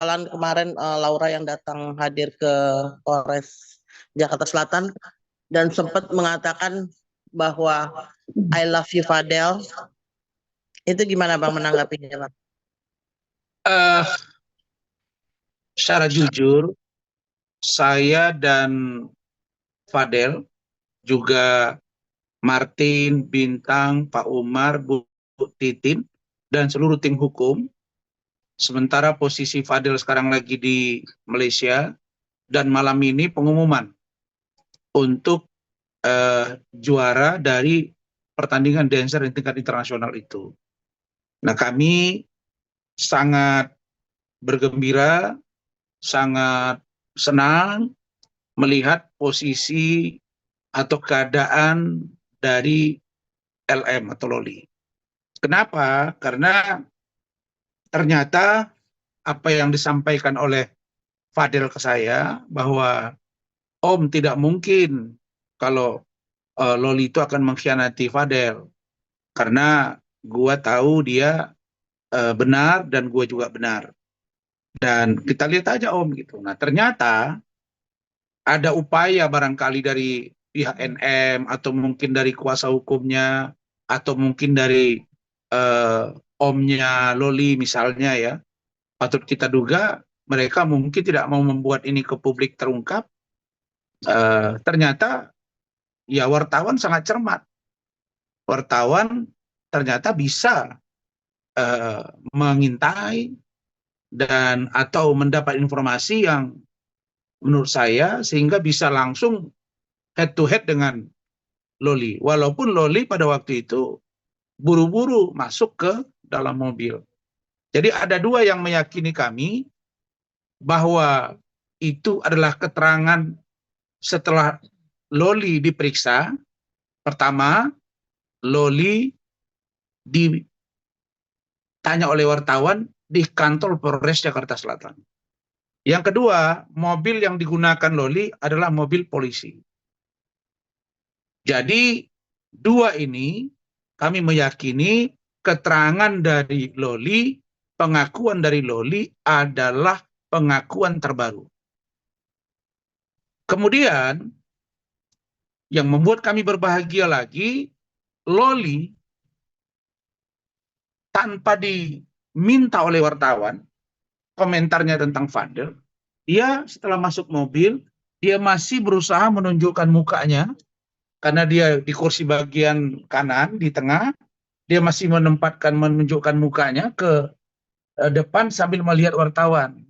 kemarin Laura yang datang hadir ke Polres Jakarta Selatan dan sempat mengatakan bahwa I love you Fadel. Itu gimana Bang menanggapinya Bang? Eh, Secara jujur, saya dan Fadel, juga Martin, Bintang, Pak Umar, Bu Titin, dan seluruh tim hukum, sementara posisi Fadel sekarang lagi di Malaysia, dan malam ini pengumuman untuk juara dari pertandingan dancer di tingkat internasional itu. Nah, kami sangat bergembira, sangat senang melihat posisi atau keadaan dari LM atau Loli. Kenapa? Karena ternyata apa yang disampaikan oleh Fadel ke saya bahwa Om tidak mungkin kalau Loli itu akan mengkhianati Fadel karena gua tahu dia benar dan gua juga benar. Dan kita lihat aja Om gitu. Nah, ternyata ada upaya barangkali dari pihak NM atau mungkin dari kuasa hukumnya atau mungkin dari omnya Loli misalnya ya, patut kita duga mereka mungkin tidak mau membuat ini ke publik terungkap. Ternyata ya wartawan sangat cermat, wartawan ternyata bisa mengintai dan atau mendapat informasi yang menurut saya sehingga bisa langsung head to head dengan Loli. Walaupun Loli pada waktu itu buru-buru masuk ke dalam mobil. Jadi ada dua yang meyakini kami bahwa itu adalah keterangan setelah Loli diperiksa. Pertama, Loli ditanya oleh wartawan di kantor Polres Jakarta Selatan. Yang kedua, mobil yang digunakan Loli adalah mobil polisi. Jadi dua ini kami meyakini keterangan dari Loli, pengakuan dari Loli adalah pengakuan terbaru. Kemudian yang membuat kami berbahagia lagi, Loli tanpa diminta oleh wartawan komentarnya tentang Fadel, dia setelah masuk mobil, dia masih berusaha menunjukkan mukanya karena dia di kursi bagian kanan di tengah, dia masih menunjukkan mukanya ke depan sambil melihat wartawan.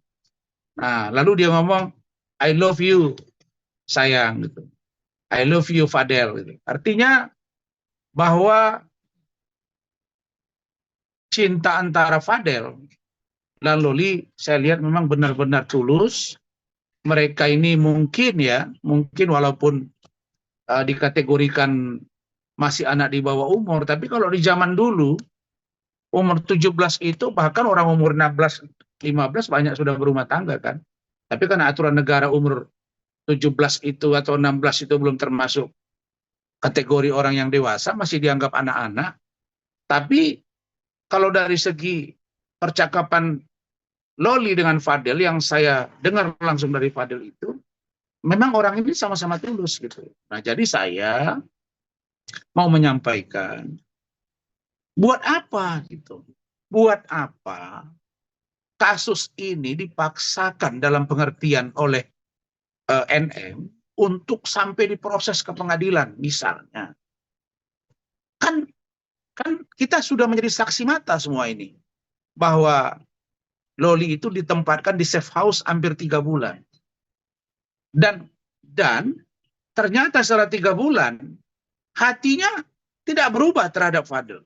Nah, lalu dia ngomong, I love you, sayang, gitu. I love you, Fadel. Gitu. Artinya bahwa cinta antara Fadel dan Loli, saya lihat memang benar-benar tulus. Mereka ini mungkin walaupun dikategorikan masih anak di bawah umur, tapi kalau di zaman dulu, umur 17 itu bahkan orang umur 16, 15 banyak sudah berumah tangga kan. Tapi karena aturan negara umur 17 itu atau 16 itu belum termasuk kategori orang yang dewasa, masih dianggap anak-anak. Tapi kalau dari segi percakapan Loli dengan Fadel yang saya dengar langsung dari Fadel itu, memang orang ini sama-sama tulus gitu. Nah, jadi saya mau menyampaikan, buat apa gitu? Buat apa kasus ini dipaksakan dalam pengertian oleh NM untuk sampai diproses ke pengadilan misalnya. Kan kita sudah menjadi saksi mata semua ini bahwa Loli itu ditempatkan di safe house hampir 3 bulan. Dan ternyata setelah 3 bulan hatinya tidak berubah terhadap Fadel.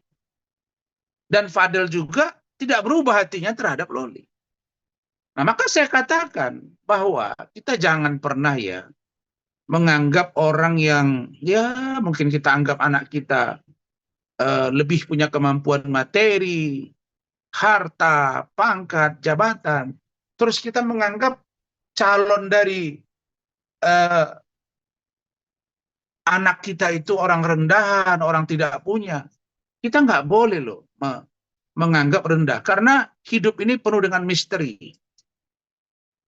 Dan Fadel juga tidak berubah hatinya terhadap Loli. Nah, maka saya katakan bahwa kita jangan pernah ya menganggap orang yang ya mungkin kita anggap anak kita lebih punya kemampuan materi, harta, pangkat, jabatan. Terus kita menganggap calon dari anak kita itu orang rendahan, orang tidak punya. Kita nggak boleh loh menganggap rendah. Karena hidup ini penuh dengan misteri.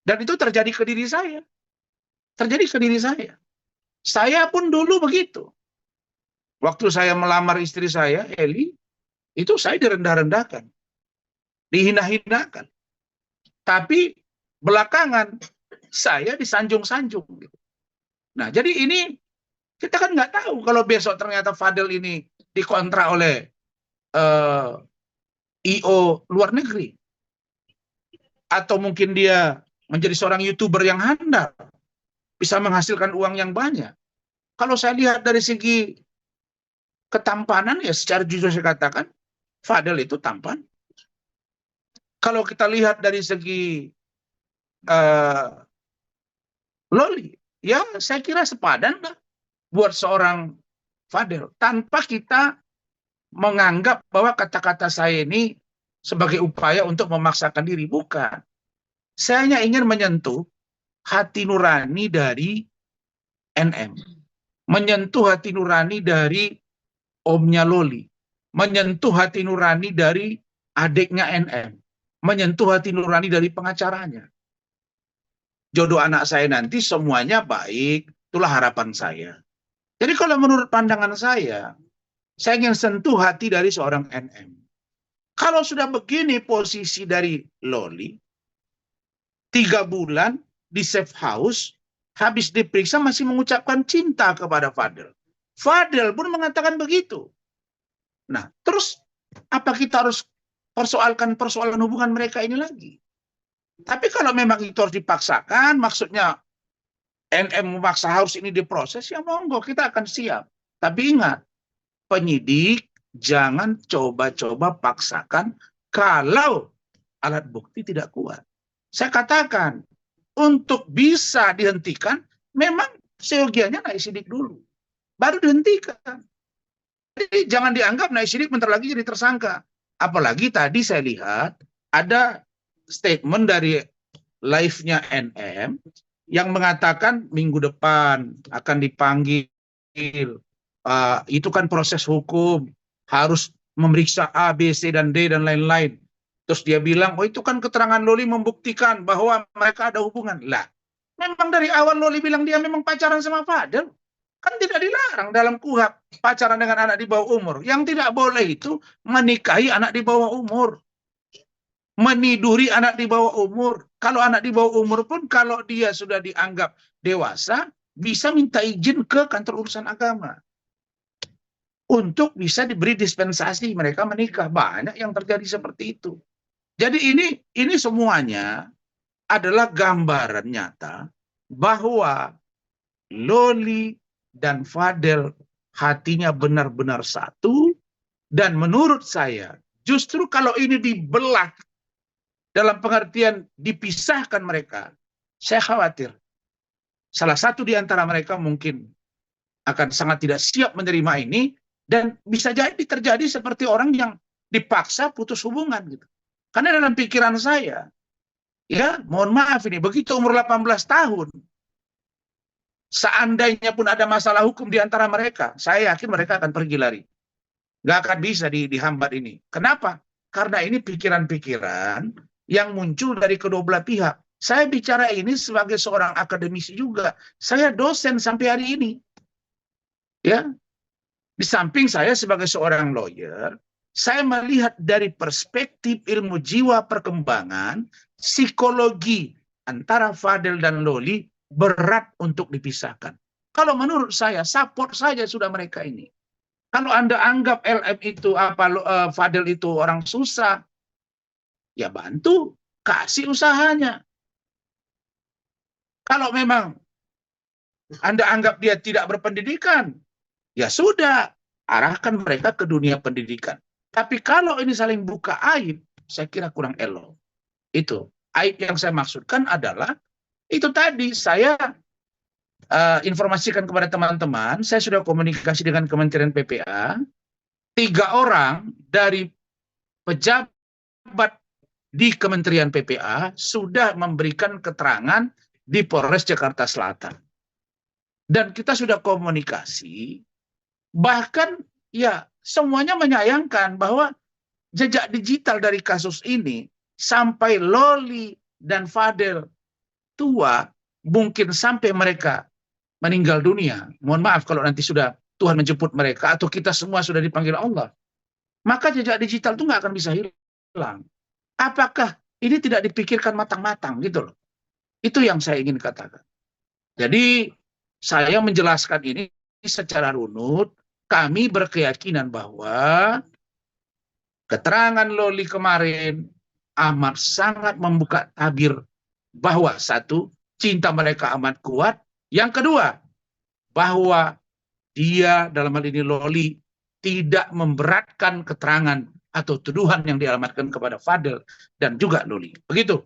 Dan itu terjadi ke diri saya. Terjadi ke diri saya. Saya pun dulu begitu. Waktu saya melamar istri saya, Eli, itu saya direndah-rendahkan, dihina-hinakan. Tapi belakangan saya disanjung-sanjung. Gitu. Nah, jadi ini kita kan nggak tahu kalau besok ternyata Fadel ini dikontrak oleh IO luar negeri. Atau mungkin dia menjadi seorang YouTuber yang handal, bisa menghasilkan uang yang banyak. Kalau saya lihat dari segi ketampanan, ya secara jujur saya katakan, Fadel itu tampan. Kalau kita lihat dari segi Loli, ya saya kira sepadan lah buat seorang Fadel. Tanpa kita menganggap bahwa kata-kata saya ini sebagai upaya untuk memaksakan diri. Bukan. Saya hanya ingin menyentuh hati nurani dari NM. Menyentuh hati nurani dari omnya Loli. Menyentuh hati nurani dari adiknya NM. Menyentuh hati nurani dari pengacaranya. Jodoh anak saya nanti semuanya baik. Itulah harapan saya. Jadi kalau menurut pandangan saya ingin sentuh hati dari seorang NM. Kalau sudah begini posisi dari Loli, 3 bulan di safe house, habis diperiksa masih mengucapkan cinta kepada Fadel. Fadel pun mengatakan begitu. Nah, terus apa kita harus persoalkan persoalan hubungan mereka ini lagi? Tapi kalau memang itu harus dipaksakan, maksudnya NM memaksa harus ini diproses, ya monggo kita akan siap. Tapi ingat, penyidik jangan coba-coba paksakan kalau alat bukti tidak kuat. Saya katakan, untuk bisa dihentikan, memang seyogianya naik sidik dulu. Baru dihentikan. Jadi jangan dianggap naik sidik bentar lagi jadi tersangka. Apalagi tadi saya lihat ada statement dari live-nya NM yang mengatakan minggu depan akan dipanggil. Itu kan proses hukum, harus memeriksa A, B, C, dan D, dan lain-lain. Terus dia bilang, oh itu kan keterangan Loli membuktikan bahwa mereka ada hubungan. Lah, memang dari awal Loli bilang dia memang pacaran sama Fadel. Kan tidak dilarang dalam KUHP pacaran dengan anak di bawah umur. Yang tidak boleh itu menikahi anak di bawah umur. Meniduri anak di bawah umur. Kalau anak di bawah umur pun kalau dia sudah dianggap dewasa, bisa minta izin ke kantor urusan agama. Untuk bisa diberi dispensasi mereka menikah. Banyak yang terjadi seperti itu. Jadi ini semuanya adalah gambaran nyata bahwa Loli dan Fadel hatinya benar-benar satu. Dan menurut saya, justru kalau ini dibelah dalam pengertian dipisahkan mereka, saya khawatir salah satu di antara mereka mungkin akan sangat tidak siap menerima ini, dan bisa jadi terjadi seperti orang yang dipaksa putus hubungan gitu. Karena dalam pikiran saya, ya mohon maaf ini, begitu umur 18 tahun, seandainya pun ada masalah hukum di antara mereka, saya yakin mereka akan pergi lari. Nggak akan bisa dihambat ini. Kenapa? Karena ini pikiran-pikiran yang muncul dari kedua belah pihak. Saya bicara ini sebagai seorang akademisi juga. Saya dosen sampai hari ini. Ya, di samping saya sebagai seorang lawyer, saya melihat dari perspektif ilmu jiwa perkembangan, psikologi antara Fadel dan Loli berat untuk dipisahkan. Kalau menurut saya, support saja sudah mereka ini. Kalau Anda anggap LM itu Fadel itu orang susah, ya bantu, kasih usahanya. Kalau memang Anda anggap dia tidak berpendidikan, ya sudah, arahkan mereka ke dunia pendidikan. Tapi kalau ini saling buka aib, saya kira kurang elok. Itu aib yang saya maksudkan adalah itu tadi saya informasikan kepada teman-teman, saya sudah komunikasi dengan Kementerian PPA, 3 orang dari pejabat di Kementerian PPA sudah memberikan keterangan di Polres Jakarta Selatan. Dan kita sudah komunikasi, bahkan ya semuanya menyayangkan bahwa jejak digital dari kasus ini sampai Loli dan Fadel tua, mungkin sampai mereka meninggal dunia, mohon maaf kalau nanti sudah Tuhan menjemput mereka, atau kita semua sudah dipanggil Allah, maka jejak digital itu nggak akan bisa hilang. Apakah ini tidak dipikirkan matang-matang gitu loh? Itu yang saya ingin katakan. Jadi saya menjelaskan ini secara runut, kami berkeyakinan bahwa keterangan Loli kemarin amat sangat membuka tabir bahwa satu, cinta mereka amat kuat. Yang kedua, bahwa dia dalam hal ini Loli tidak memberatkan keterangan atau tuduhan yang dialamatkan kepada Fadel dan juga Loli. Begitu.